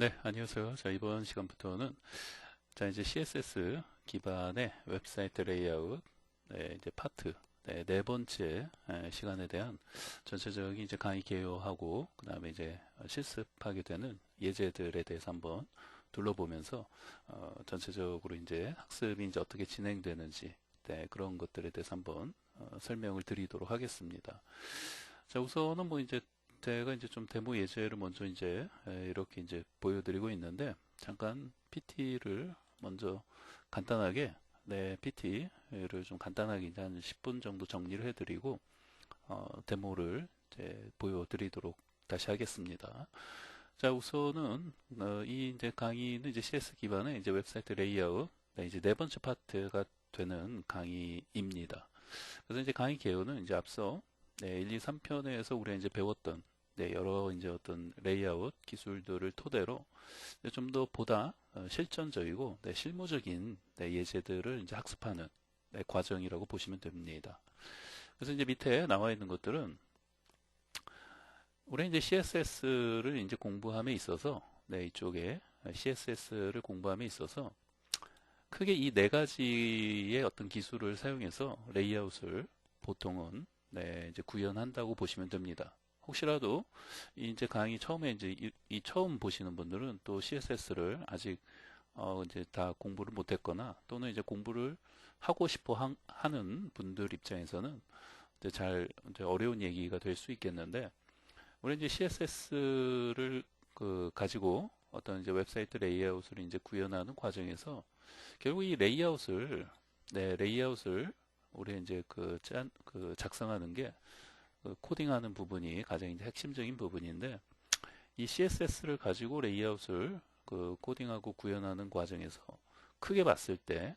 네, 안녕하세요. 자, 이번 시간부터는 이제 CSS 기반의 웹사이트 레이아웃, 이제 파트, 네 번째 시간에 대한 전체적인 이제 강의 개요하고 그다음에 이제 실습하게 되는 예제들에 대해서 한번 둘러보면서 전체적으로 이제 학습이 이제 어떻게 진행되는지 그런 것들에 대해서 한번 설명을 드리도록 하겠습니다. 자, 우선은 뭐 이제 제가 이제 좀 데모 예제를 먼저 이제 이렇게 이제 보여드리고 있는데 잠깐 PT를 먼저 간단하게 PT를 좀 간단하게 이제 한 10분 정도 정리를 해드리고 데모를 이제 보여드리도록 다시 하겠습니다. 자, 우선은 이 이제 강의는 이제 CS 기반의 이제 웹사이트 레이아웃 이제 네 번째 파트가 되는 강의입니다. 그래서 이제 강의 개요는 이제 앞서 1, 2, 3편에서 우리가 이제 배웠던 여러 이제 어떤 레이아웃 기술들을 토대로 좀 더 보다 실전적이고 실무적인 예제들을 이제 학습하는 과정이라고 보시면 됩니다. 그래서 이제 밑에 나와 있는 것들은 우리 이제 CSS를 이제 공부함에 있어서 이쪽에 CSS를 공부함에 있어서 크게 이 네 가지의 어떤 기술을 사용해서 레이아웃을 보통은 이제 구현한다고 보시면 됩니다. 혹시라도 이제 강의 처음에 이제 이 처음 보시는 분들은 또 CSS를 아직 이제 다 공부를 못했거나 또는 이제 공부를 하고 싶어 하는 분들 입장에서는 이제 잘 이제 어려운 얘기가 될 수 있겠는데 우리 이제 CSS를 가지고 어떤 이제 웹사이트 레이아웃을 이제 구현하는 과정에서 결국 이 레이아웃을 우리 이제 작성하는 게 코딩하는 부분이 가장 이제 핵심적인 부분인데 이 CSS를 가지고 레이아웃을 코딩하고 구현하는 과정에서 크게 봤을 때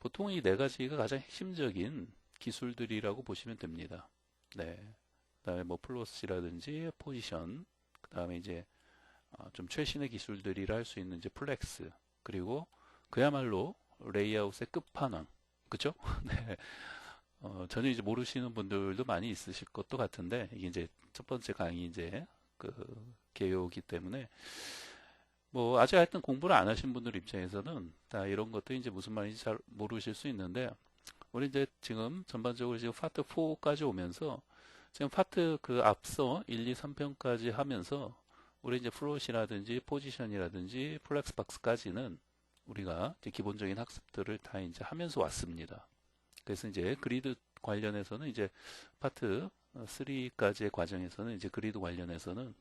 보통 이 네 가지가 가장 핵심적인 기술들이라고 보시면 됩니다. 네. 그다음에 뭐 플로스라든지 포지션, 그다음에 이제 좀 최신의 기술들이라 할 수 있는 이제 플렉스, 그리고 그야말로 레이아웃의 끝판왕, 그죠? 네. 전혀 이제 모르시는 분들도 많이 있으실 것도 같은데 이게 이제 첫 번째 강의 이제 그 개요이기 때문에 뭐 아직 하여튼 공부를 안 하신 분들 입장에서는 다 이런 것도 이제 무슨 말인지 잘 모르실 수 있는데 우리 이제 지금 전반적으로 지금 파트 4까지 오면서 지금 파트 앞서 1, 2, 3편까지 하면서 우리 이제 플롯이라든지 포지션이라든지 플렉스박스까지는 우리가 이제 기본적인 학습들을 다 이제 하면서 왔습니다. 그래서 이제 그리드 관련해서는 이제 파트 3까지의 과정에서는 이제 그리드 관련해서는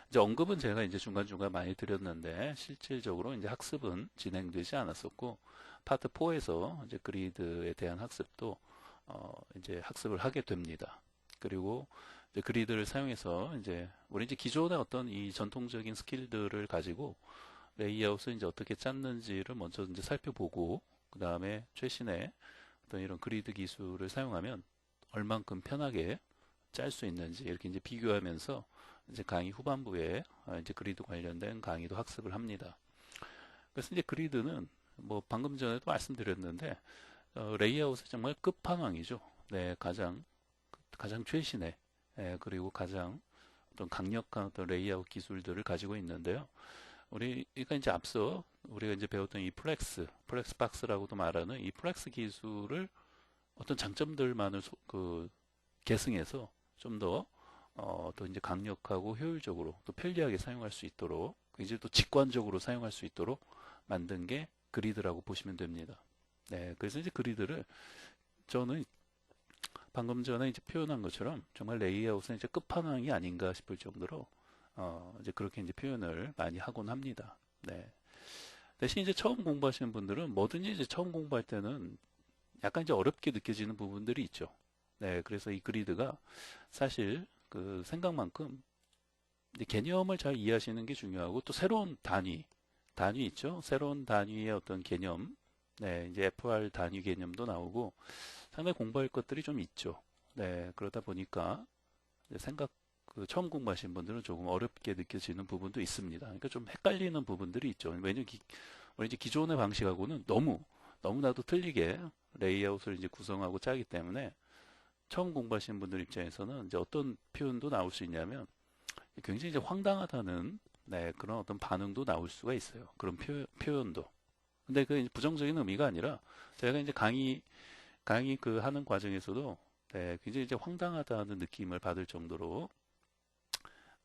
이제 언급은 제가 이제 중간중간 많이 드렸는데 실질적으로 이제 학습은 진행되지 않았었고 파트 4에서 이제 그리드에 대한 학습도 이제 학습을 하게 됩니다. 그리고 이제 그리드를 사용해서 이제 우리 이제 기존의 어떤 이 전통적인 스킬들을 가지고 레이아웃을 이제 어떻게 짰는지를 먼저 이제 살펴보고 그 다음에 최신의 어떤 이런 그리드 기술을 사용하면 얼만큼 편하게 짤 수 있는지 이렇게 이제 비교하면서 이제 강의 후반부에 이제 그리드 관련된 강의도 학습을 합니다. 그래서 이제 그리드는 뭐 방금 전에도 말씀드렸는데 레이아웃의 정말 끝판왕이죠. 네, 가장 최신의 그리고 가장 어떤 강력한 어떤 레이아웃 기술들을 가지고 있는데요. 우리가 이제 앞서 우리가 이제 배웠던 이 플렉스 박스라고도 말하는 이 플렉스 기술을 어떤 장점들만을 계승해서 좀 더 또 이제 강력하고 효율적으로 또 편리하게 사용할 수 있도록 이제 또 직관적으로 사용할 수 있도록 만든 게 그리드라고 보시면 됩니다. 네, 그래서 이제 그리드를 저는 방금 전에 이제 표현한 것처럼 정말 레이아웃은 이제 끝판왕이 아닌가 싶을 정도로 이제 그렇게 이제 표현을 많이 하곤 합니다. 네. 대신 이제 처음 공부하시는 분들은 뭐든지 이제 처음 공부할 때는 약간 이제 어렵게 느껴지는 부분들이 있죠. 네, 그래서 이 그리드가 사실 생각만큼 이제 개념을 잘 이해하시는 게 중요하고 또 새로운 단위 있죠. 새로운 단위의 어떤 개념, 이제 FR 단위 개념도 나오고 상당히 공부할 것들이 좀 있죠. 네, 그러다 보니까 처음 공부하신 분들은 조금 어렵게 느껴지는 부분도 있습니다. 그러니까 좀 헷갈리는 부분들이 있죠. 왜냐면 우리 이제 기존의 방식하고는 너무나도 틀리게 레이아웃을 이제 구성하고 짜기 때문에 처음 공부하시는 분들 입장에서는 이제 어떤 표현도 나올 수 있냐면 굉장히 이제 황당하다는 네, 그런 어떤 반응도 나올 수가 있어요. 그런 표현도. 근데 그 이제 부정적인 의미가 아니라 제가 이제 강의 그 하는 과정에서도 네, 굉장히 이제 황당하다는 느낌을 받을 정도로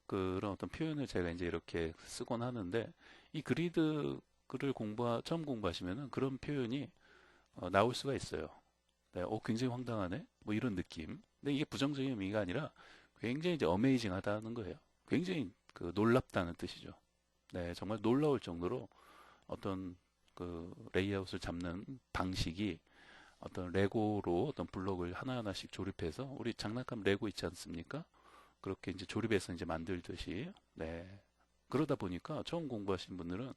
그런 어떤 표현을 제가 이제 이렇게 쓰곤 하는데 이 그리드 글을 처음 공부하시면은 그런 표현이 나올 수가 있어요. 네, 굉장히 황당하네. 뭐 이런 느낌. 근데 이게 부정적인 의미가 아니라 굉장히 이제 어메이징하다는 거예요. 굉장히 그 놀랍다는 뜻이죠. 네, 정말 놀라울 정도로 어떤 그 레이아웃을 잡는 방식이 어떤 레고로 어떤 블록을 하나하나씩 조립해서 우리 장난감 레고 있지 않습니까? 그렇게 이제 조립해서 이제 만들듯이 네. 그러다 보니까 처음 공부하신 분들은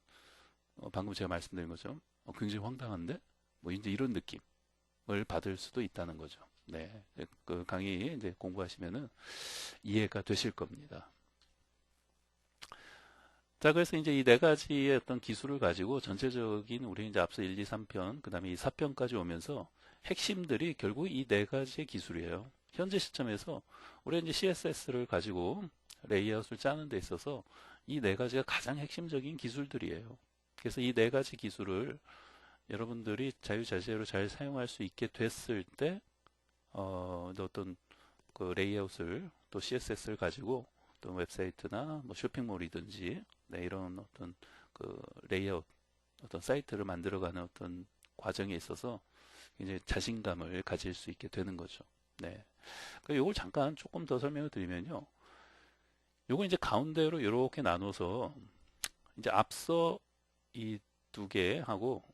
방금 제가 말씀드린 것처럼 굉장히 황당한데 뭐 이제 이런 느낌을 받을 수도 있다는 거죠. 네. 그 강의 이제 공부하시면은 이해가 되실 겁니다. 자, 그래서 이제 이 네 가지의 어떤 기술을 가지고 전체적인 우리 이제 앞서 1, 2, 3편, 그 다음에 이 4편까지 오면서 핵심들이 결국 이 네 가지의 기술이에요. 현재 시점에서 우리 이제 CSS를 가지고 레이아웃을 짜는 데 있어서 이 네 가지가 가장 핵심적인 기술들이에요. 그래서 이 네 가지 기술을 여러분들이 자유자재로 잘 사용할 수 있게 됐을 때, 어떤 그 레이아웃을 또 CSS를 가지고 또 웹사이트나 뭐 쇼핑몰이든지 네, 이런 어떤 그 레이아웃 어떤 사이트를 만들어가는 어떤 과정에 있어서 이제 자신감을 가질 수 있게 되는 거죠. 네. 그 요걸 잠깐 조금 더 설명을 드리면요. 요거 이제 가운데로 이렇게 나눠서 이제 앞서 이 두 개하고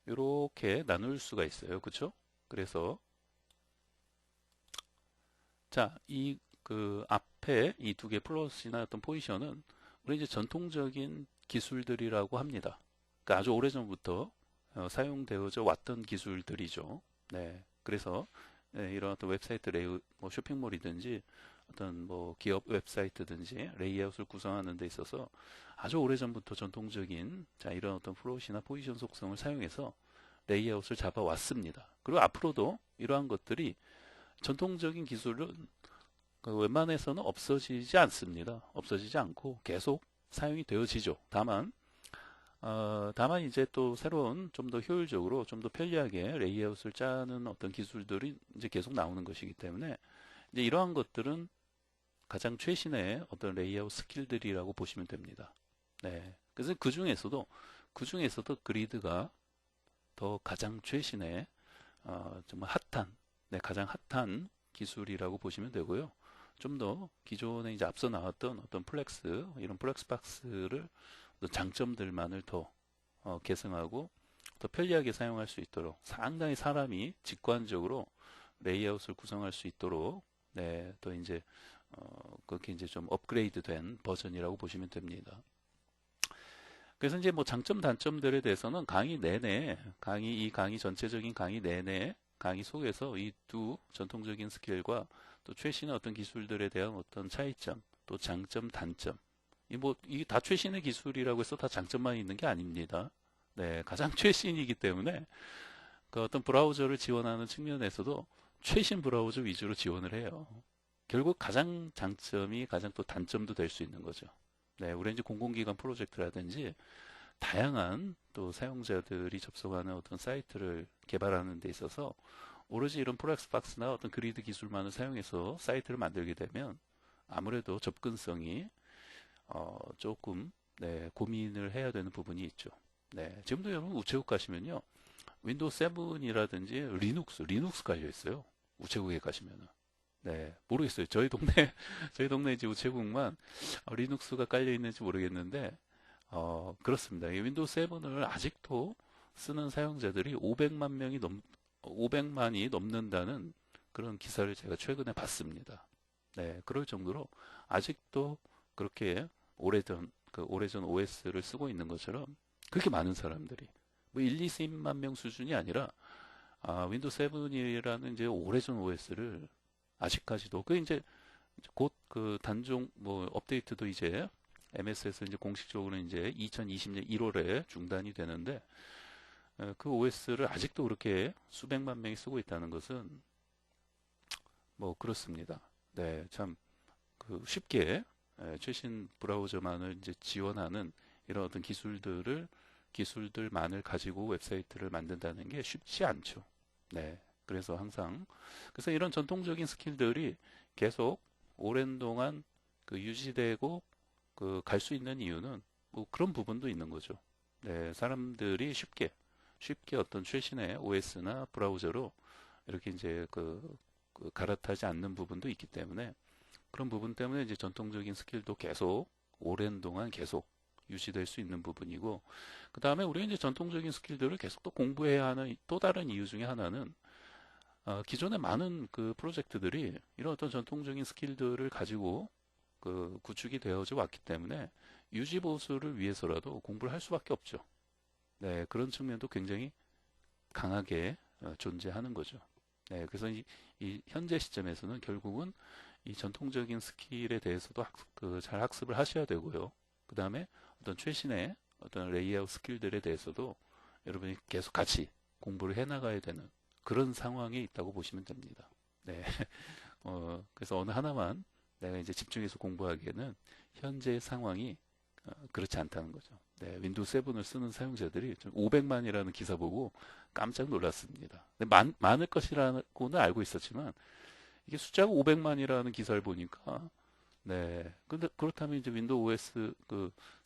이렇게 나눌 수가 있어요. 그렇죠? 그래서 자, 이 그 앞에 이 두 개 플러스나 어떤 포지션은 우리 이제 전통적인 기술들이라고 합니다. 그러니까 아주 오래전부터 사용되어져 왔던 기술들이죠. 네. 그래서 네, 이런 어떤 웹사이트 레이아웃, 뭐 쇼핑몰이든지 어떤 뭐 기업 웹사이트든지 레이아웃을 구성하는 데 있어서 아주 오래전부터 전통적인 자, 이런 어떤 플롯이나 포지션 속성을 사용해서 레이아웃을 잡아왔습니다. 그리고 앞으로도 이러한 것들이 전통적인 기술은 그 웬만해서는 없어지지 않습니다. 없어지지 않고 계속 사용이 되어지죠. 다만 이제 또 새로운 좀 더 효율적으로 좀 더 편리하게 레이아웃을 짜는 어떤 기술들이 이제 계속 나오는 것이기 때문에 이제 이러한 것들은 가장 최신의 어떤 레이아웃 스킬들이라고 보시면 됩니다. 네. 그래서 그 중에서도 그리드가 더 가장 최신의 정말 핫한 네, 가장 핫한 기술이라고 보시면 되고요. 좀 더 기존에 이제 앞서 나왔던 어떤 이런 플렉스 박스를 어떤 장점들만을 더 계승하고 더 편리하게 사용할 수 있도록 상당히 사람이 직관적으로 레이아웃을 구성할 수 있도록 네, 또 이제 그렇게 이제 좀 업그레이드된 버전이라고 보시면 됩니다. 그래서 이제 뭐 장점 단점들에 대해서는 이 강의 전체적인 강의 내내 강의 속에서 이 두 전통적인 스킬과 또 최신의 어떤 기술들에 대한 어떤 차이점, 또 장점, 단점. 이게 다 최신의 기술이라고 해서 다 장점만 있는 게 아닙니다. 네, 가장 최신이기 때문에 그 어떤 브라우저를 지원하는 측면에서도 최신 브라우저 위주로 지원을 해요. 결국 가장 장점이 가장 또 단점도 될 수 있는 거죠. 네, 우리 이제 공공기관 프로젝트라든지 다양한 또 사용자들이 접속하는 어떤 사이트를 개발하는 데 있어서 오로지 이런 프렉스박스나 어떤 그리드 기술만을 사용해서 사이트를 만들게 되면 아무래도 접근성이 조금 네, 고민을 해야 되는 부분이 있죠. 네, 지금도 여러분 우체국 가시면요. 윈도우 7이라든지 리눅스 깔려 있어요. 우체국에 가시면은. 네, 모르겠어요. 저희 동네 저희 동네 이제 우체국만 리눅스가 깔려 있는지 모르겠는데 그렇습니다. 이 윈도우 7을 아직도 쓰는 사용자들이 500만이 넘는다는 그런 기사를 제가 최근에 봤습니다. 네, 그럴 정도로 아직도 그렇게 오래전 OS를 쓰고 있는 것처럼 그렇게 많은 사람들이 뭐 1, 2, 3만 명 수준이 아니라 윈도우 7이라는 이제 오래전 OS를 아직까지도 그 이제 곧 그 단종 뭐 업데이트도 이제 MS에서 이제 공식적으로 이제 2020년 1월에 중단이 되는데 그 OS를 아직도 그렇게 수백만 명이 쓰고 있다는 것은 뭐 그렇습니다. 네, 참 그 쉽게 최신 브라우저만을 이제 지원하는 이런 어떤 기술들만을 가지고 웹사이트를 만든다는 게 쉽지 않죠. 네. 그래서 이런 전통적인 스킬들이 계속 오랜 동안 유지되고 갈 수 있는 이유는 뭐 그런 부분도 있는 거죠. 네, 사람들이 쉽게 어떤 최신의 OS나 브라우저로 이렇게 이제 갈아타지 않는 부분도 있기 때문에 그런 부분 때문에 이제 전통적인 스킬도 계속 오랜 동안 계속 유지될 수 있는 부분이고, 그 다음에 우리가 이제 전통적인 스킬들을 계속 또 공부해야 하는 또 다른 이유 중에 하나는 기존의 많은 프로젝트들이 이런 어떤 전통적인 스킬들을 가지고 구축이 되어져 왔기 때문에 유지 보수를 위해서라도 공부를 할 수밖에 없죠. 네, 그런 측면도 굉장히 강하게 존재하는 거죠. 네, 그래서 이 현재 시점에서는 결국은 이 전통적인 스킬에 대해서도 잘 학습을 하셔야 되고요. 그 다음에 어떤 최신의 어떤 레이아웃 스킬들에 대해서도 여러분이 계속 같이 공부를 해나가야 되는 그런 상황에 있다고 보시면 됩니다. 네. 그래서 어느 하나만 내가 이제 집중해서 공부하기에는 현재 상황이 그렇지 않다는 거죠. 네, 윈도우 7을 쓰는 사용자들이 500만이라는 기사 보고 깜짝 놀랐습니다. 많을 것이라고는 알고 있었지만 이게 숫자가 500만이라는 기사를 보니까 네, 근데 그렇다면 이제 윈도우 OS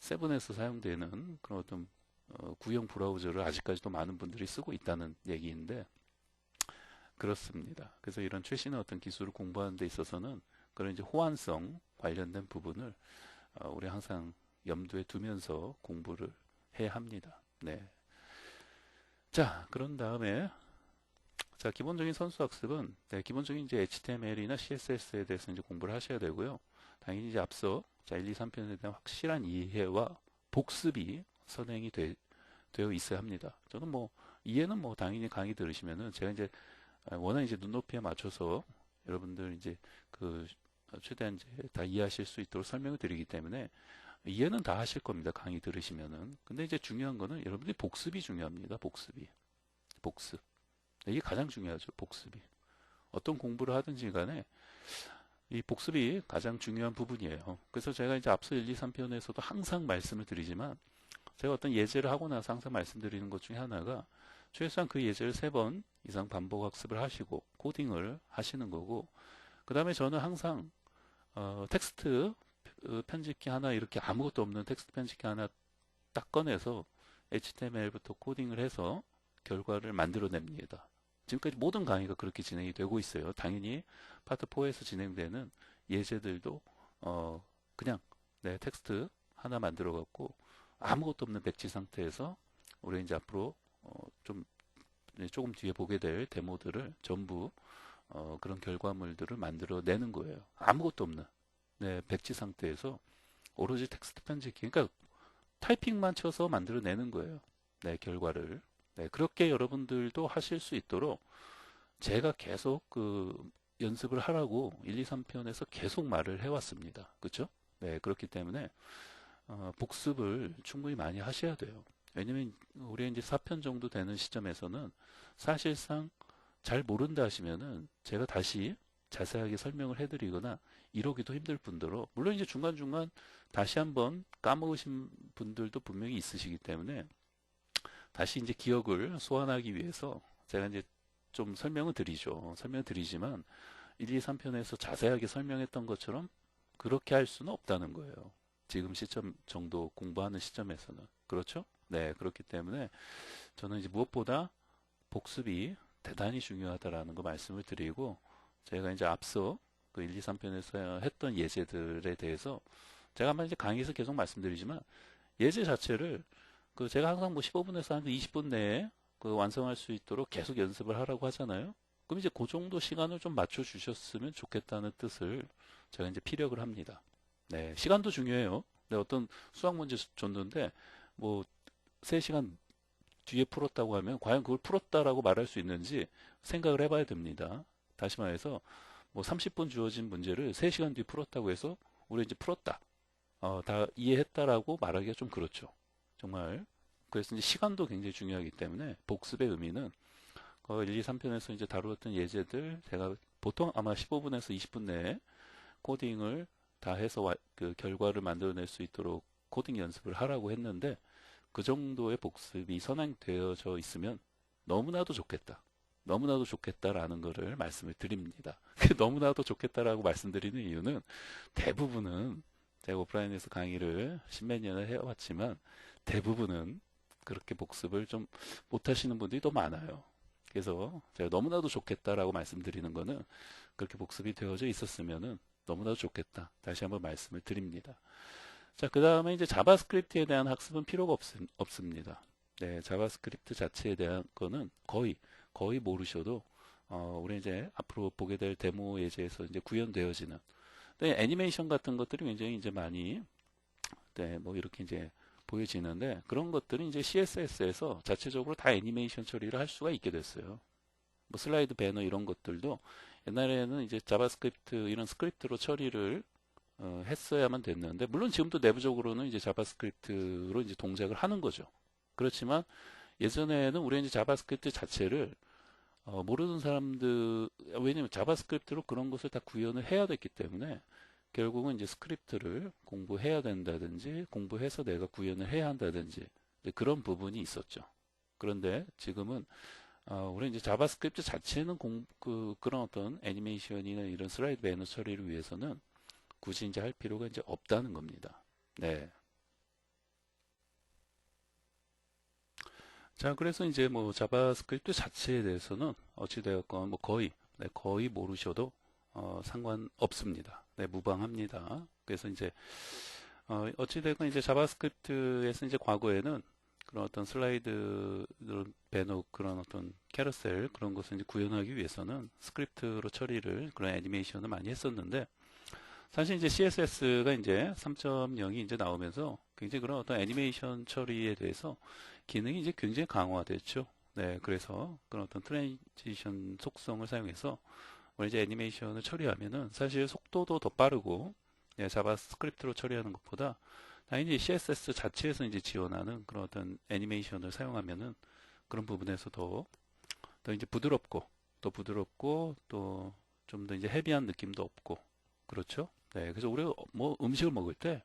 7에서 사용되는 그런 어떤 구형 브라우저를 아직까지도 많은 분들이 쓰고 있다는 얘기인데 그렇습니다. 그래서 이런 최신의 어떤 기술을 공부하는 데 있어서는 그런 이제 호환성 관련된 부분을 우리 항상 염두에 두면서 공부를 해야 합니다. 네. 자, 그런 다음에 자, 기본적인 선수학습은 네, 기본적인 이제 HTML이나 CSS에 대해서 이제 공부를 하셔야 되고요. 당연히 이제 앞서 자, 1, 2, 3편에 대한 확실한 이해와 복습이 선행이 되어 있어야 합니다. 저는 뭐 이해는 뭐 당연히 강의 들으시면은 제가 이제 워낙 이제 눈높이에 맞춰서 여러분들 이제 최대한 이제 다 이해하실 수 있도록 설명을 드리기 때문에 이해는 다 하실 겁니다. 강의 들으시면은. 근데 이제 중요한 거는 여러분들이 복습이 중요합니다. 복습. 이게 가장 중요하죠. 복습이. 어떤 공부를 하든지 간에 이 복습이 가장 중요한 부분이에요. 그래서 제가 이제 앞서 1, 2, 3편에서도 항상 말씀을 드리지만 제가 어떤 예제를 하고 나서 항상 말씀드리는 것 중에 하나가 최소한 그 예제를 3번 이상 반복 학습을 하시고 코딩을 하시는 거고 그 다음에 저는 항상 텍스트 편집기 하나 이렇게 아무것도 없는 텍스트 편집기 하나 딱 꺼내서 HTML부터 코딩을 해서 결과를 만들어냅니다. 지금까지 모든 강의가 그렇게 진행이 되고 있어요. 당연히 파트 4에서 진행되는 예제들도 그냥 텍스트 하나 만들어 갖고 아무것도 없는 백지 상태에서 우리 이제 앞으로 조금 뒤에 보게 될 데모들을 전부 그런 결과물들을 만들어내는 거예요. 아무것도 없는 백지 상태에서 오로지 텍스트 편집기, 그러니까 타이핑만 쳐서 만들어내는 거예요. 결과를. 그렇게 여러분들도 하실 수 있도록 제가 계속 연습을 하라고 1, 2, 3편에서 계속 말을 해왔습니다. 그렇죠? 그렇기 때문에 복습을 충분히 많이 하셔야 돼요. 왜냐면 우리 이제 4편 정도 되는 시점에서는 사실상 잘 모른다 하시면은 제가 다시 자세하게 설명을 해드리거나 이러기도 힘들 뿐더러 물론 이제 중간중간 다시 한번 까먹으신 분들도 분명히 있으시기 때문에 다시 이제 기억을 소환하기 위해서 제가 이제 좀 설명을 드리죠. 설명을 드리지만 1, 2, 3편에서 자세하게 설명했던 것처럼 그렇게 할 수는 없다는 거예요. 지금 시점 정도 공부하는 시점에서는. 그렇죠? 그렇기 때문에 저는 이제 무엇보다 복습이 대단히 중요하다라는 거 말씀을 드리고 제가 이제 앞서 1, 2, 3편에서 했던 예제들에 대해서 제가 아마 이제 강의에서 계속 말씀드리지만 예제 자체를 제가 항상 뭐 15분에서 한 20분 내에 완성할 수 있도록 계속 연습을 하라고 하잖아요. 그럼 이제 그 정도 시간을 좀 맞춰 주셨으면 좋겠다는 뜻을 제가 이제 피력을 합니다. 시간도 중요해요. 어떤 수학 문제 줬는데 뭐 3시간 뒤에 풀었다고 하면 과연 그걸 풀었다라고 말할 수 있는지 생각을 해봐야 됩니다. 다시 말해서 뭐 30분 주어진 문제를 3시간 뒤에 풀었다고 해서 우리 이제 풀었다. 다 이해했다라고 말하기가 좀 그렇죠. 정말. 그래서 이제 시간도 굉장히 중요하기 때문에 복습의 의미는 1, 2, 3편에서 이제 다루었던 예제들 제가 보통 아마 15분에서 20분 내에 코딩을 다 해서 그 결과를 만들어낼 수 있도록 코딩 연습을 하라고 했는데 그 정도의 복습이 선행되어져 있으면 너무나도 좋겠다. 너무나도 좋겠다라는 거를 말씀을 드립니다. 너무나도 좋겠다라고 말씀드리는 이유는 대부분은 제가 오프라인에서 강의를 십몇 년을 해왔지만 대부분은 그렇게 복습을 좀 못하시는 분들이 더 많아요. 그래서 제가 너무나도 좋겠다라고 말씀드리는 거는 그렇게 복습이 되어져 있었으면은 너무나도 좋겠다. 다시 한번 말씀을 드립니다. 자, 그 다음에 이제 자바스크립트에 대한 학습은 필요가 없습니다. 네, 자바스크립트 자체에 대한 거는 거의 모르셔도, 우리 이제 앞으로 보게 될 데모 예제에서 이제 구현되어지는, 네, 애니메이션 같은 것들이 굉장히 이제 많이, 네, 뭐 이렇게 이제 보여지는데, 그런 것들은 이제 CSS에서 자체적으로 다 애니메이션 처리를 할 수가 있게 됐어요. 뭐 슬라이드 배너 이런 것들도 옛날에는 이제 자바스크립트 이런 스크립트로 처리를 했어야만 됐는데, 물론 지금도 내부적으로는 이제 자바스크립트로 이제 동작을 하는 거죠. 그렇지만 예전에는 우리가 이제 자바스크립트 자체를 모르는 사람들, 왜냐면 자바스크립트로 그런 것을 다 구현을 해야 됐기 때문에 결국은 이제 스크립트를 공부해야 된다든지 공부해서 내가 구현을 해야 한다든지 그런 부분이 있었죠. 그런데 지금은 우리 이제 자바스크립트 자체는 그런 어떤 애니메이션이나 이런 슬라이드 배너 처리를 위해서는 굳이 이제 할 필요가 이제 없다는 겁니다. 네. 자, 그래서 이제 뭐 자바스크립트 자체에 대해서는 어찌되었건 뭐 거의 모르셔도 상관없습니다. 네, 무방합니다. 그래서 이제 어찌되건 이제 자바스크립트에서 이제 과거에는 그런 어떤 슬라이드 배너 그런 어떤 캐러셀 그런 것을 이제 구현하기 위해서는 스크립트로 처리를 그런 애니메이션을 많이 했었는데 사실 이제 CSS가 이제 3.0이 이제 나오면서 굉장히 그런 어떤 애니메이션 처리에 대해서 기능이 이제 굉장히 강화됐죠. 네, 그래서 그런 어떤 트랜지션 속성을 사용해서 우리 이제 애니메이션을 처리하면은 사실 속도도 더 빠르고 예, 자바스크립트로 처리하는 것보다 당연히 CSS 자체에서 이제 지원하는 그런 어떤 애니메이션을 사용하면은 그런 부분에서 더 이제 부드럽고 또 좀 더 이제 헤비한 느낌도 없고 그렇죠? 네, 그래서 우리가 뭐 음식을 먹을 때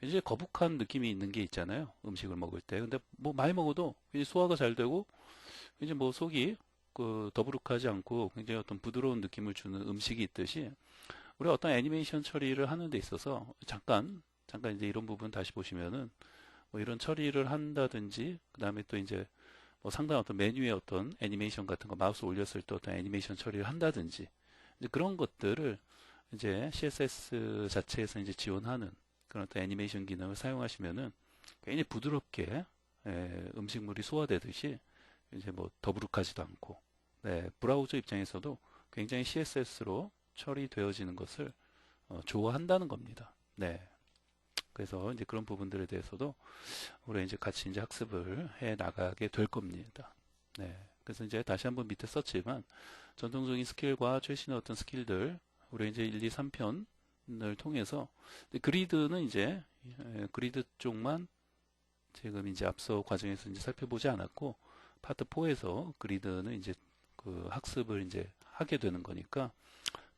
이제 거북한 느낌이 있는 게 있잖아요. 음식을 먹을 때. 근데 뭐 많이 먹어도 이제 소화가 잘 되고 이제 뭐 속이 그 더부룩하지 않고 굉장히 어떤 부드러운 느낌을 주는 음식이 있듯이 우리가 어떤 애니메이션 처리를 하는 데 있어서 잠깐 이제 이런 부분 다시 보시면은 뭐 이런 처리를 한다든지 그다음에 또 이제 뭐 상당한 어떤 메뉴의 어떤 애니메이션 같은 거 마우스 올렸을 때 어떤 애니메이션 처리를 한다든지 이제 그런 것들을 이제 CSS 자체에서 이제 지원하는 그런 어떤 애니메이션 기능을 사용하시면은 굉장히 부드럽게 음식물이 소화되듯이 이제 뭐 더부룩하지도 않고 브라우저 입장에서도 굉장히 CSS로 처리되어지는 것을 좋아한다는 겁니다. 네. 그래서 이제 그런 부분들에 대해서도 우리 이제 같이 이제 학습을 해 나가게 될 겁니다. 네. 그래서 이제 다시 한번 밑에 썼지만 전통적인 스킬과 최신의 어떤 스킬들 우리 이제 1, 2, 3편을 통해서 그리드는 이제 그리드 쪽만 지금 이제 앞서 과정에서 이제 살펴보지 않았고 파트 4에서 그리드는 이제 그 학습을 이제 하게 되는 거니까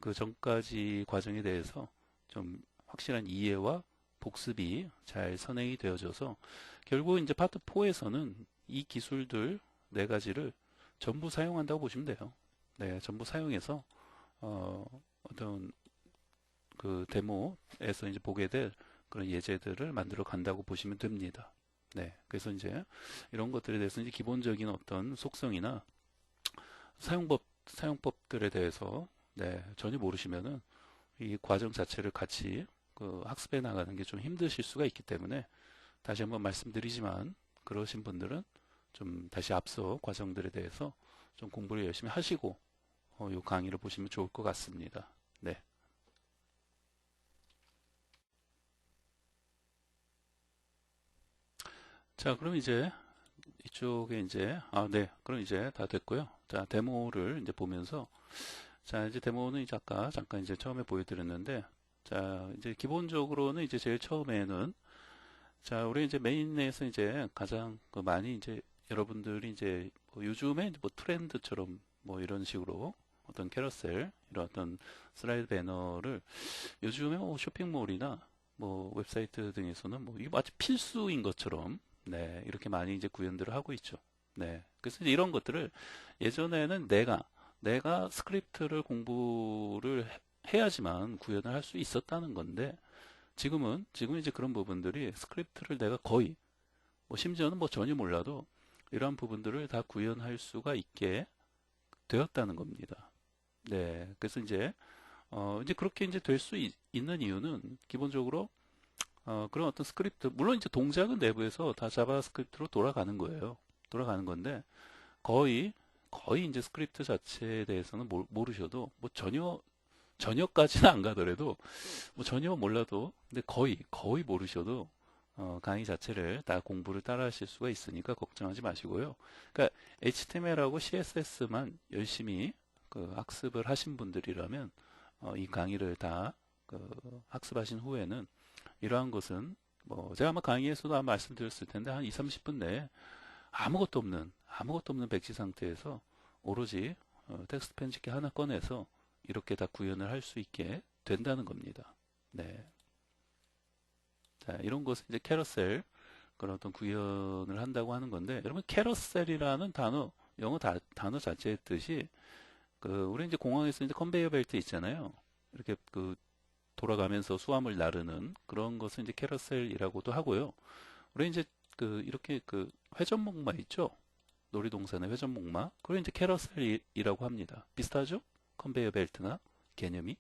그 전까지 과정에 대해서 좀 확실한 이해와 복습이 잘 선행이 되어져서 결국 이제 파트 4에서는 이 기술들 네 가지를 전부 사용한다고 보시면 돼요. 네, 전부 사용해서 어떤 그 데모에서 이제 보게 될 그런 예제들을 만들어 간다고 보시면 됩니다. 네, 그래서 이제 이런 것들에 대해서 이제 기본적인 어떤 속성이나 사용법들에 대해서 전혀 모르시면은 이 과정 자체를 같이 그 학습해 나가는 게 좀 힘드실 수가 있기 때문에 다시 한번 말씀드리지만 그러신 분들은 좀 다시 앞서 과정들에 대해서 좀 공부를 열심히 하시고 이 강의를 보시면 좋을 것 같습니다. 네. 자, 그럼 이제 이쪽에 이제 네. 그럼 이제 다 됐고요. 자, 데모를 이제 보면서 자, 이제 데모는 이제 아까 잠깐 이제 처음에 보여드렸는데 자, 이제 기본적으로는 이제 제일 처음에는 자, 우리 이제 메인에서 이제 가장 그 많이 이제 여러분들이 이제 뭐 요즘에 뭐 트렌드처럼 뭐 이런 식으로 어떤 캐러셀, 이런 어떤 슬라이드 배너를 요즘에 뭐 쇼핑몰이나 뭐 웹사이트 등에서는 뭐 이게 마치 필수인 것처럼 네, 이렇게 많이 이제 구현들을 하고 있죠. 네. 그래서 이제 이런 것들을 예전에는 내가 스크립트를 공부를 해야지만 구현을 할 수 있었다는 건데 지금은 이제 그런 부분들이 스크립트를 내가 거의 뭐 심지어는 뭐 전혀 몰라도 이러한 부분들을 다 구현할 수가 있게 되었다는 겁니다. 네. 그래서 이제 그렇게 이제 될 수 있는 이유는 기본적으로 그런 어떤 스크립트, 물론 이제 동작은 내부에서 다 자바스크립트로 돌아가는 거예요. 돌아가는 건데, 거의 이제 스크립트 자체에 대해서는 모르셔도, 뭐 전혀까지는 안 가더라도, 뭐 전혀 몰라도, 근데 거의 모르셔도, 강의 자체를 다 공부를 따라 하실 수가 있으니까 걱정하지 마시고요. 그러니까 HTML하고 CSS만 열심히 그 학습을 하신 분들이라면, 이 강의를 다 학습하신 후에는 이러한 것은 뭐 제가 아마 강의에서도 아마 말씀드렸을 텐데 한 2, 30분 내에 아무것도 없는 백지 상태에서 오로지 텍스트 편집기 하나 꺼내서 이렇게 다 구현을 할 수 있게 된다는 겁니다. 네. 자, 이런 것은 이제 캐러셀 그런 어떤 구현을 한다고 하는 건데 여러분 캐러셀이라는 영어 단어 자체의 뜻이 우리 이제 공항에서 이제 컨베이어 벨트 있잖아요. 이렇게 돌아가면서 수화물 나르는 그런 것을 이제 캐러셀이라고도 하고요. 우리 이제 이렇게 회전목마 있죠? 놀이동산의 회전목마. 그걸 이제 캐러셀이라고 합니다. 비슷하죠? 컨베이어 벨트나 개념이.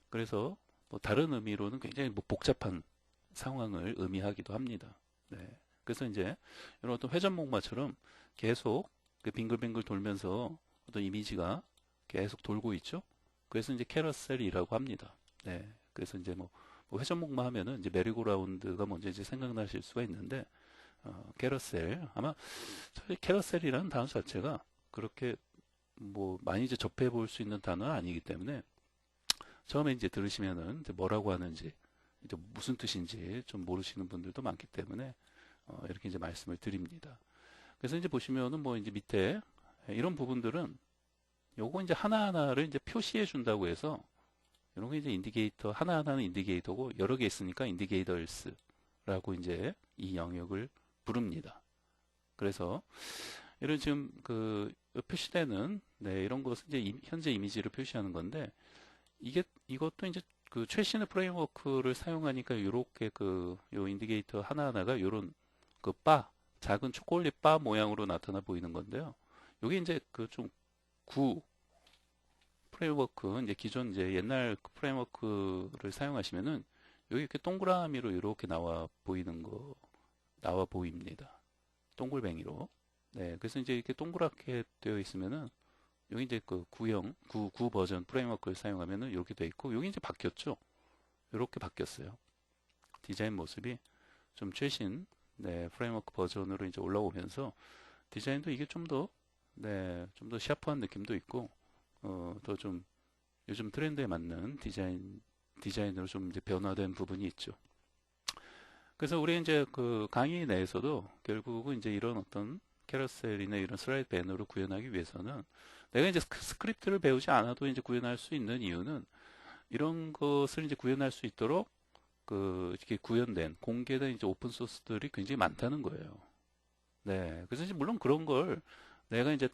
그래서 뭐 다른 의미로는 굉장히 뭐 복잡한 상황을 의미하기도 합니다. 네. 그래서 이제 이런 어떤 회전목마처럼 계속 빙글빙글 돌면서 어떤 이미지가 계속 돌고 있죠? 그래서 이제 캐러셀이라고 합니다. 네. 그래서 이제 뭐 회전목마 하면은 이제 메리고라운드가 먼저 이제 생각나실 수가 있는데, 캐러셀. 아마 사실 캐러셀이라는 단어 자체가 그렇게 뭐 많이 이제 접해 볼 수 있는 단어는 아니기 때문에 처음에 이제 들으시면은 이제 뭐라고 하는지 이제 무슨 뜻인지 좀 모르시는 분들도 많기 때문에 이렇게 이제 말씀을 드립니다. 그래서 이제 보시면은 뭐 이제 밑에 이런 부분들은 요거 이제 하나하나를 이제 표시해 준다고 해서 이런 게 이제 인디게이터 하나하나는 인디게이터고 여러 개 있으니까 인디게이터스라고 이제 이 영역을 부릅니다. 그래서 이런 지금 표시되는 네, 이런 것은 이제 현재 이미지를 표시하는 건데 이것도 이제 최신의 프레임워크를 사용하니까 이렇게 요 인디게이터 하나하나가 요런 작은 초콜릿 바 모양으로 나타나 보이는 건데요. 요게 이제 좀 프레임워크 이제 기존 이제 옛날 프레임워크를 사용하시면은 여기 이렇게 동그라미로 이렇게 나와 보입니다. 동글뱅이로. 네, 그래서 이제 이렇게 동그랗게 되어 있으면은 여기 이제 구 버전 프레임워크를 사용하면은 이렇게 되어 있고 여기 이제 바뀌었죠. 이렇게 바뀌었어요. 디자인 모습이 좀 최신 네, 프레임워크 버전으로 이제 올라오면서 디자인도 이게 좀 더 샤프한 느낌도 있고 더 좀 요즘 트렌드에 맞는 디자인으로 좀 이제 변화된 부분이 있죠. 그래서 우리 이제 강의 내에서도 결국은 이제 이런 어떤 캐러셀이나 이런 슬라이드 배너를 구현하기 위해서는 내가 이제 스크립트를 배우지 않아도 이제 구현할 수 있는 이유는 이런 것을 이제 구현할 수 있도록 이렇게 공개된 이제 오픈 소스들이 굉장히 많다는 거예요. 네. 그래서 이제 물론 그런 걸 내가 이제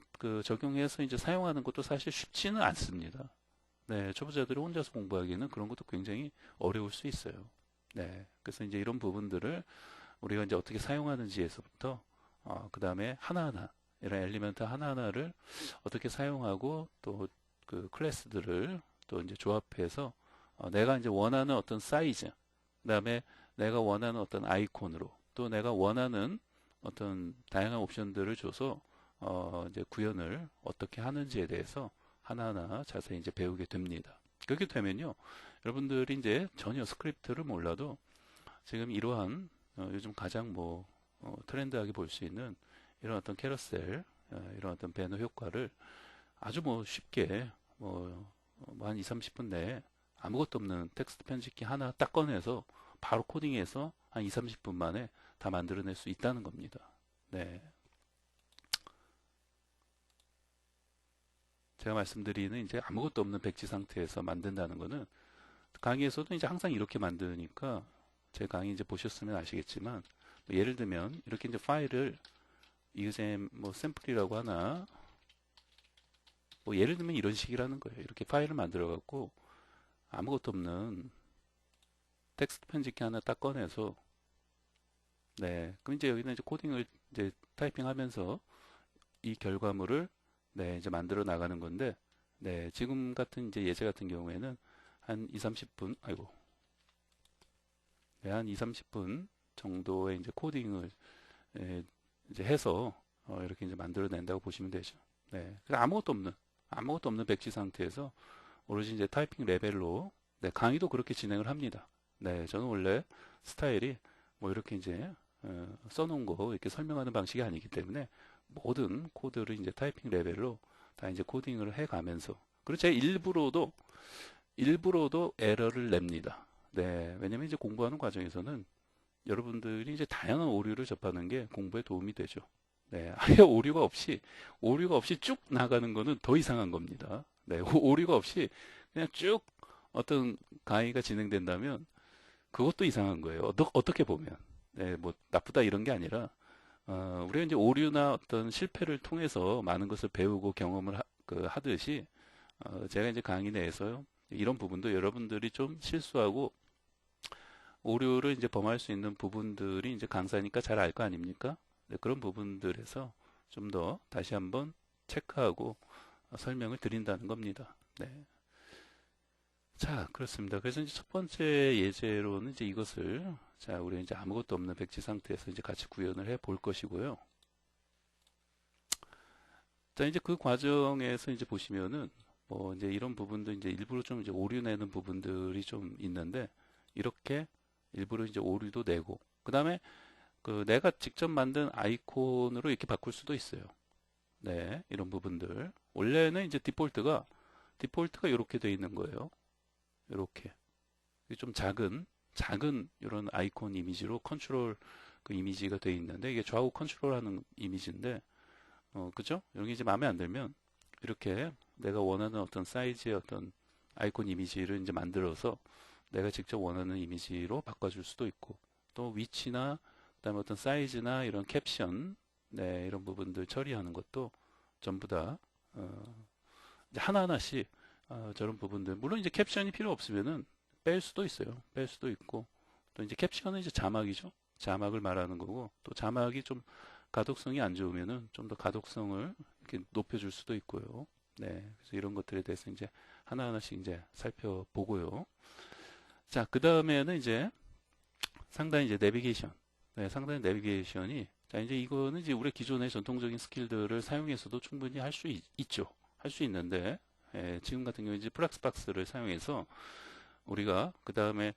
적용해서 이제 사용하는 것도 사실 쉽지는 않습니다. 네. 초보자들이 혼자서 공부하기에는 그런 것도 굉장히 어려울 수 있어요. 네. 그래서 이제 이런 부분들을 우리가 이제 어떻게 사용하는지에서부터 그 다음에 하나하나 이런 엘리멘트 하나하나를 어떻게 사용하고 또 클래스들을 또 이제 조합해서 내가 이제 원하는 어떤 사이즈, 그다음에 내가 원하는 어떤 아이콘으로 또 내가 원하는 어떤 다양한 옵션들을 줘서 이제 구현을 어떻게 하는지에 대해서 하나하나 자세히 이제 배우게 됩니다. 그렇게 되면요, 여러분들이 이제 전혀 스크립트를 몰라도 지금 이러한 요즘 가장 트렌드하게 볼 수 있는 이런 어떤 캐러셀, 이런 어떤 배너 효과를 아주 쉽게 한 2, 30분 내에 아무것도 없는 텍스트 편집기 하나 딱 꺼내서 바로 코딩해서 한 2, 30분 만에 다 만들어낼 수 있다는 겁니다. 네. 제가 말씀드리는 이제 아무것도 없는 백지 상태에서 만든다는 거는 강의에서도 이제 항상 이렇게 만드니까 제 강의 이제 보셨으면 아시겠지만 뭐 예를 들면 이렇게 이제 파일을 이게 뭐 샘플이라고 하나 뭐 예를 들면 이런 식이라는 거예요. 이렇게 파일을 만들어 갖고 아무것도 없는 텍스트 편집기 하나 딱 꺼내서 네 그럼 이제 여기는 이제 코딩을 이제 타이핑하면서 이 결과물을 네 이제 만들어 나가는 건데 네 지금 같은 이제 예제 같은 경우에는 한 2, 30분 아이고 네, 한 2, 30분 정도의 이제 코딩을 이제 해서 이렇게 이제 만들어낸다고 보시면 되죠. 네, 그래서 아무것도 없는 백지 상태에서 오로지 이제 타이핑 레벨로 네, 강의도 그렇게 진행을 합니다. 네, 저는 원래 스타일이 뭐 이렇게 이제 써놓은 거 이렇게 설명하는 방식이 아니기 때문에 모든 코드를 이제 타이핑 레벨로 다 이제 코딩을 해가면서 그리고 제가 일부러도 에러를 냅니다. 네, 왜냐면 이제 공부하는 과정에서는 여러분들이 이제 다양한 오류를 접하는 게 공부에 도움이 되죠. 네, 아예 오류가 없이 쭉 나가는 거는 더 이상한 겁니다. 네, 오류가 없이 그냥 쭉 어떤 강의가 진행된다면 그것도 이상한 거예요. 어떻게 보면. 네, 뭐 나쁘다 이런 게 아니라 우리가 이제 오류나 어떤 실패를 통해서 많은 것을 배우고 경험을 하듯이 제가 이제 강의 내에서요. 이런 부분도 여러분들이 좀 실수하고 오류를 이제 범할 수 있는 부분들이 이제 강사니까 잘 알 거 아닙니까? 네, 그런 부분들에서 좀 더 다시 한번 체크하고 설명을 드린다는 겁니다. 네. 자, 그렇습니다. 그래서 이제 첫 번째 예제로는 이제 이것을 자, 우리 이제 아무것도 없는 백지 상태에서 이제 같이 구현을 해 볼 것이고요. 자, 이제 그 과정에서 이제 보시면은 뭐 이제 이런 부분도 이제 일부러 좀 이제 오류 내는 부분들이 좀 있는데 이렇게 일부러 이제 오류도 내고 그다음에 그 내가 직접 만든 아이콘으로 이렇게 바꿀 수도 있어요. 네, 이런 부분들. 원래는 이제 디폴트가 이렇게 돼 있는 거예요. 이렇게. 좀 작은 이런 아이콘 이미지로 컨트롤 그 이미지가 돼 있는데 이게 좌우 컨트롤하는 이미지인데 그죠? 여기 이제 마음에 안 들면 이렇게 내가 원하는 어떤 사이즈의 어떤 아이콘 이미지를 이제 만들어서 내가 직접 원하는 이미지로 바꿔줄 수도 있고 또 위치나 그다음에 어떤 사이즈나 이런 캡션 네, 이런 부분들 처리하는 것도 전부 다 이제 하나하나씩 저런 부분들 물론 이제 캡션이 필요 없으면은 뺄 수도 있어요. 뺄 수도 있고 또 이제 캡션은 이제 자막이죠. 자막을 말하는 거고 또 자막이 좀 가독성이 안 좋으면은 좀 더 가독성을 이렇게 높여줄 수도 있고요. 네, 그래서 이런 것들에 대해서 이제 하나하나씩 이제 살펴보고요. 자, 그 다음에는 이제 상단에 이제 내비게이션. 네, 상단의 내비게이션이 자, 이제 이거는 이제 우리 기존의 전통적인 스킬들을 사용해서도 충분히 할 수 있죠. 할 수 있는데 지금 같은 경우 이제 플락스박스를 사용해서 우리가 그 다음에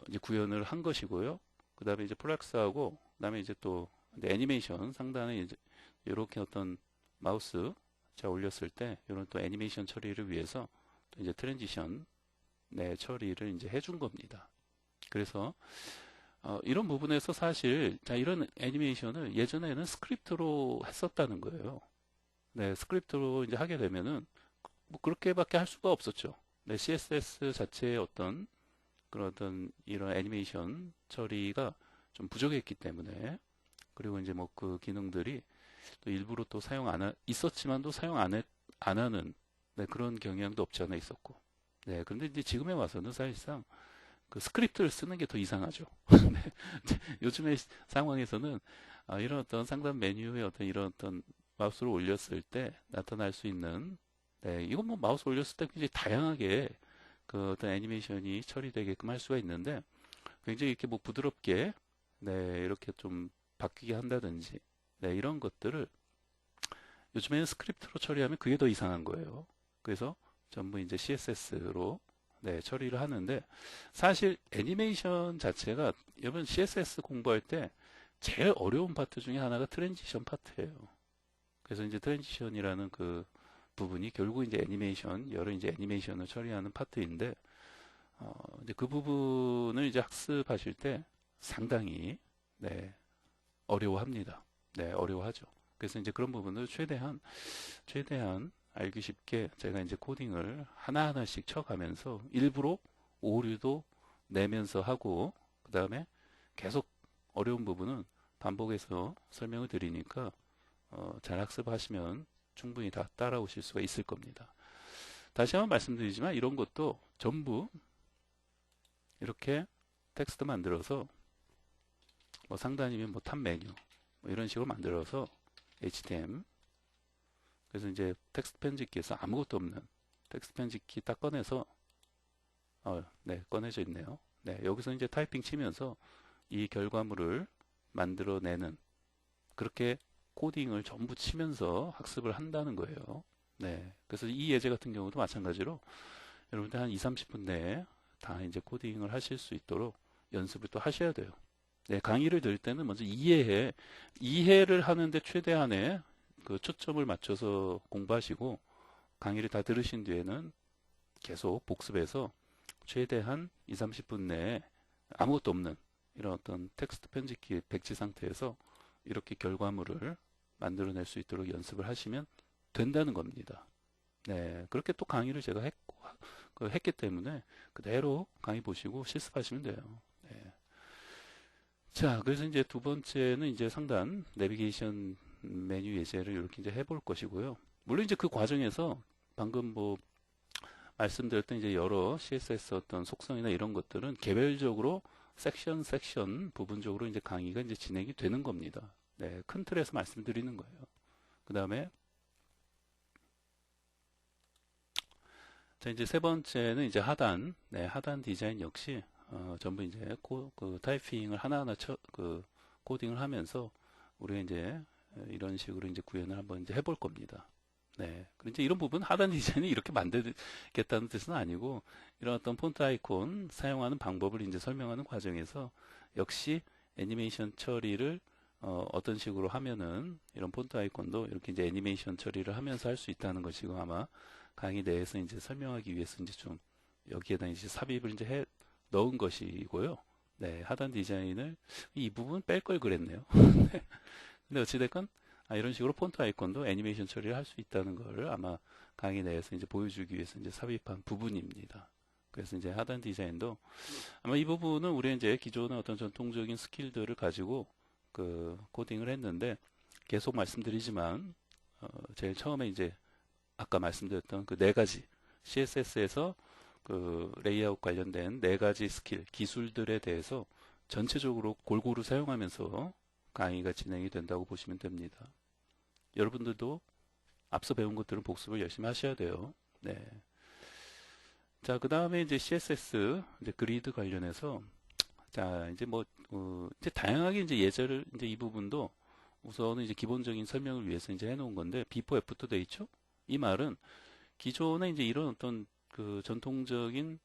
이제 구현을 한 것이고요. 그 다음에 이제 플락스하고 그 다음에 이제 또 애니메이션 상단에 이제 이렇게 어떤 마우스 자 올렸을 때 이런 또 애니메이션 처리를 위해서 또 이제 트랜지션 네, 처리를 이제 해준 겁니다. 그래서 이런 부분에서 사실 자 이런 애니메이션을 예전에는 스크립트로 했었다는 거예요. 네, 스크립트로 이제 하게 되면은 뭐 그렇게밖에 할 수가 없었죠. 네, CSS 자체의 어떤 그런 어떤 이런 애니메이션 처리가 좀 부족했기 때문에 그리고 이제 뭐 그 기능들이 또 일부러 또 사용 있었지만도 사용 안 하는 네, 그런 경향도 없지 않아 있었고 네, 그런데 이제 지금에 와서는 사실상 그 스크립트를 쓰는 게 더 이상하죠. 네, 요즘의 상황에서는 이런 어떤 상단 메뉴에 어떤 이런 어떤 마우스를 올렸을 때 나타날 수 있는 네, 이건 뭐 마우스 올렸을 때 굉장히 다양하게 그 어떤 애니메이션이 처리되게끔 할 수가 있는데 굉장히 이렇게 뭐 부드럽게 네, 이렇게 좀 바뀌게 한다든지 네, 이런 것들을 요즘에는 스크립트로 처리하면 그게 더 이상한 거예요. 그래서 전부 이제 CSS로 네, 처리를 하는데 사실 애니메이션 자체가 여러분 CSS 공부할 때 제일 어려운 파트 중에 하나가 트랜지션 파트예요. 그래서 이제 트랜지션이라는 그 부분이 결국 이제 여러 이제 애니메이션을 처리하는 파트인데 이제 그 부분을 이제 학습하실 때 상당히 네, 어려워합니다. 네, 어려워하죠. 그래서 이제 그런 부분을 최대한 알기 쉽게 제가 이제 코딩을 하나하나씩 쳐가면서 일부러 오류도 내면서 하고, 그 다음에 계속 어려운 부분은 반복해서 설명을 드리니까 잘 학습하시면 충분히 다 따라오실 수가 있을 겁니다. 다시 한번 말씀드리지만 이런 것도 전부 이렇게 텍스트 만들어서 뭐 상단이면 뭐 탑 메뉴 뭐 이런 식으로 만들어서 HTML, 그래서 이제 텍스트 편집기에서 아무것도 없는 텍스트 편집기 딱 꺼내서 네, 꺼내져 있네요. 네, 여기서 이제 타이핑 치면서 이 결과물을 만들어내는, 그렇게 코딩을 전부 치면서 학습을 한다는 거예요. 네, 그래서 이 예제 같은 경우도 마찬가지로 여러분들 한 2, 30분 내에 다 이제 코딩을 하실 수 있도록 연습을 또 하셔야 돼요. 네, 강의를 들을 때는 먼저 이해를 하는데 최대한의 그 초점을 맞춰서 공부하시고, 강의를 다 들으신 뒤에는 계속 복습해서 최대한 2, 30분 내에 아무것도 없는 이런 어떤 텍스트 편집기 백지 상태에서 이렇게 결과물을 만들어낼 수 있도록 연습을 하시면 된다는 겁니다. 네, 그렇게 또 강의를 제가 했기 때문에 그대로 강의 보시고 실습하시면 돼요. 네. 자, 그래서 이제 두 번째는 이제 상단 내비게이션 메뉴 예제를 이렇게 이제 해볼 것이고요. 물론 이제 그 과정에서 방금 뭐 말씀드렸던 이제 여러 CSS 어떤 속성이나 이런 것들은 개별적으로 섹션 부분적으로 이제 강의가 이제 진행이 되는 겁니다. 네, 큰 틀에서 말씀드리는 거예요. 그 다음에 자, 이제 세 번째는 이제 하단, 네, 하단 디자인 역시 전부 이제 그 타이핑을 하나하나 코딩을 하면서 우리가 이제 이런 식으로 이제 구현을 한번 이제 해볼 겁니다. 네, 그리고 이제 이런 부분 하단 디자인이 이렇게 만들겠다는 뜻은 아니고, 이런 어떤 폰트 아이콘 사용하는 방법을 이제 설명하는 과정에서 역시 애니메이션 처리를 어떤 식으로 하면은 이런 폰트 아이콘도 이렇게 이제 애니메이션 처리를 하면서 할 수 있다는 것이고, 아마 강의 내에서 이제 설명하기 위해서 이제 좀 여기에다 이제 삽입을 이제 넣은 것이고요. 네, 하단 디자인을 이 부분 뺄 걸 그랬네요. 근데 어찌됐건 이런 식으로 폰트 아이콘도 애니메이션 처리를 할 수 있다는 걸 아마 강의 내에서 이제 보여주기 위해서 이제 삽입한 부분입니다. 그래서 이제 하단 디자인도 아마 이 부분은 우리 이제 기존의 어떤 전통적인 스킬들을 가지고 그 코딩을 했는데, 계속 말씀드리지만 제일 처음에 이제 아까 말씀드렸던 그 네 가지 CSS에서 그 레이아웃 관련된 네 가지 스킬, 기술들에 대해서 전체적으로 골고루 사용하면서 강의가 진행이 된다고 보시면 됩니다. 여러분들도 앞서 배운 것들은 복습을 열심히 하셔야 돼요. 네. 자, 그 다음에 이제 CSS, 이제 그리드 관련해서, 자, 이제 뭐, 이제 다양하게 이제 예제를, 이제 이 부분도 우선은 이제 기본적인 설명을 위해서 이제 해놓은 건데, before after 돼 있죠? 이 말은 기존에 이제 이런 어떤 그 전통적인,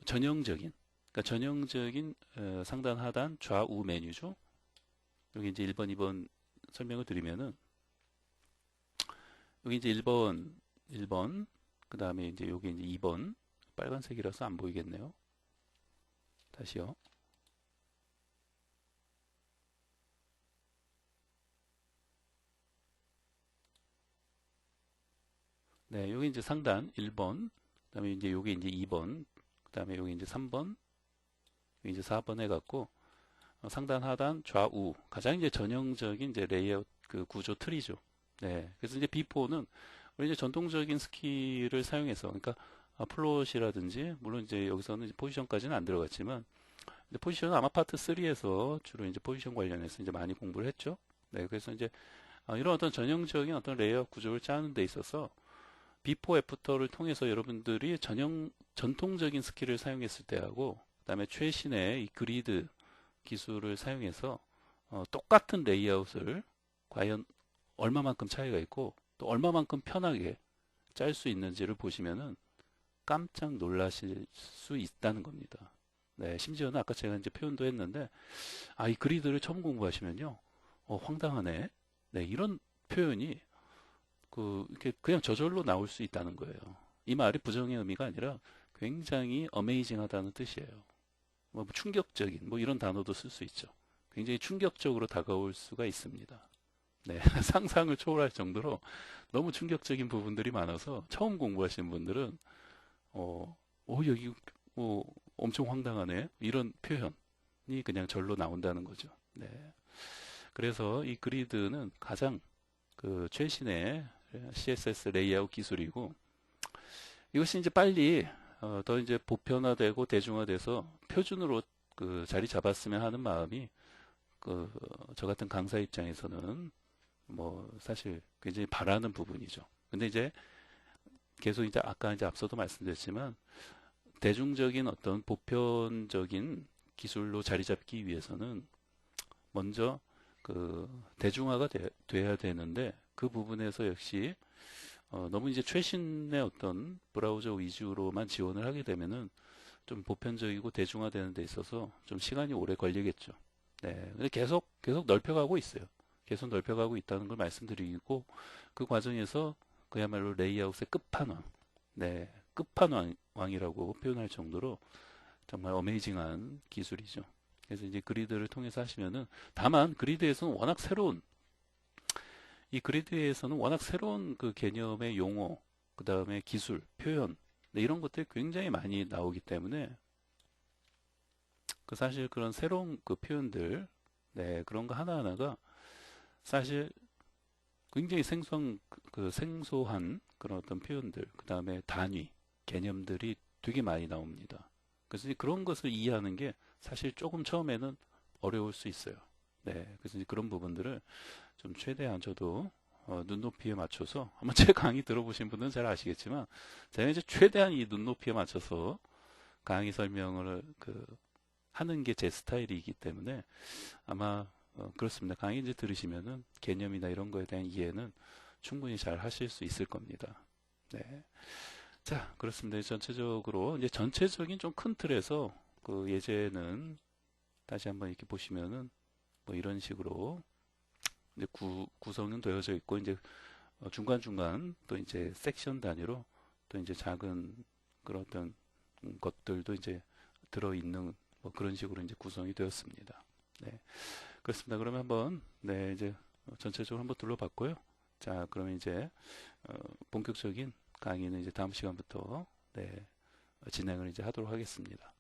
전형적인, 그러니까 전형적인 상단, 하단, 좌우 메뉴죠. 여기 이제 1번, 2번 설명을 드리면은, 여기 이제 1번, 그 다음에 이제 여기 이제 2번, 빨간색이라서 안 보이겠네요. 다시요. 네, 여기 이제 상단 1번, 그 다음에 이제 여기 이제 2번, 그 다음에 여기 이제 3번, 여기 이제 4번 해갖고, 상단, 하단, 좌우, 가장 이제 전형적인 이제 레이아웃 그 구조 트리죠. 네, 그래서 이제 B4는 우리 이제 전통적인 스킬을 사용해서, 그러니까 플롯이라든지, 물론 이제 여기서는 이제 포지션까지는 안 들어갔지만, 포지션은 아마 파트 3에서 주로 이제 포지션 관련해서 이제 많이 공부를 했죠. 네, 그래서 이제 이런 어떤 전형적인 어떤 레이아웃 구조를 짜는 데 있어서 비포 애프터를 통해서 여러분들이 전통적인 스킬을 사용했을 때하고, 그다음에 최신의 이 그리드 기술을 사용해서 똑같은 레이아웃을 과연 얼마만큼 차이가 있고 또 얼마만큼 편하게 짤 수 있는지를 보시면은 깜짝 놀라실 수 있다는 겁니다. 네, 심지어는 아까 제가 이제 표현도 했는데, 이 그리드를 처음 공부하시면요, 황당하네. 네, 이런 표현이 이렇게 그냥 저절로 나올 수 있다는 거예요. 이 말이 부정의 의미가 아니라 굉장히 어메이징하다는 뜻이에요. 뭐 충격적인, 뭐 이런 단어도 쓸 수 있죠. 굉장히 충격적으로 다가올 수가 있습니다. 네, 상상을 초월할 정도로 너무 충격적인 부분들이 많아서 처음 공부하시는 분들은 여기 엄청 황당하네 이런 표현이 그냥 절로 나온다는 거죠. 네, 그래서 이 그리드는 가장 그 최신의 CSS 레이아웃 기술이고 이것이 이제 빨리 더 이제 보편화되고 대중화돼서 표준으로 그 자리 잡았으면 하는 마음이 그 저 같은 강사 입장에서는 뭐 사실 굉장히 바라는 부분이죠. 근데 이제 계속 이제 아까 이제 앞서도 말씀드렸지만 대중적인 어떤 보편적인 기술로 자리 잡기 위해서는 먼저 그 대중화가 돼야 되는데 그 부분에서 역시 너무 이제 최신의 어떤 브라우저 위주로만 지원을 하게 되면은 좀 보편적이고 대중화되는 데 있어서 좀 시간이 오래 걸리겠죠. 네. 근데 계속 넓혀가고 있어요. 계속 넓혀가고 있다는 걸 말씀드리고 그 과정에서 그야말로 레이아웃의 끝판왕, 네, 끝판왕이라고 표현할 정도로 정말 어메이징한 기술이죠. 그래서 이제 그리드를 통해서 하시면은 다만 그리드에서는 워낙 새로운 이 그리드에서는 워낙 새로운 그 개념의 용어, 그 다음에 기술, 표현 네, 이런 것들이 굉장히 많이 나오기 때문에 그 사실 그런 새로운 그 표현들, 네, 그런 거 하나하나가 사실 굉장히 생소한 그런 어떤 표현들, 그 다음에 단위, 개념들이 되게 많이 나옵니다. 그래서 이제 그런 것을 이해하는 게 사실 조금 처음에는 어려울 수 있어요. 네, 그래서 이제 그런 부분들을 좀 최대한 저도 눈높이에 맞춰서 한번 제 강의 들어보신 분들은 잘 아시겠지만 제가 이제 최대한 이 눈높이에 맞춰서 강의 설명을 하는 게 제 스타일이기 때문에 아마 그렇습니다. 강의 이제 들으시면은 개념이나 이런 거에 대한 이해는 충분히 잘 하실 수 있을 겁니다. 네. 자, 그렇습니다. 전체적으로 이제 전체적인 좀 큰 틀에서 그 예제는 다시 한번 이렇게 보시면은 뭐 이런 식으로 이제 구성은 되어져 있고 이제 중간중간 또 이제 섹션 단위로 또 이제 작은 그런 어떤 것들도 이제 들어있는 뭐 그런 식으로 이제 구성이 되었습니다. 네. 그렇습니다. 그러면 한번 네 이제 전체적으로 한번 둘러봤고요. 자, 그러면 이제 본격적인 강의는 이제 다음 시간부터 네 진행을 이제 하도록 하겠습니다.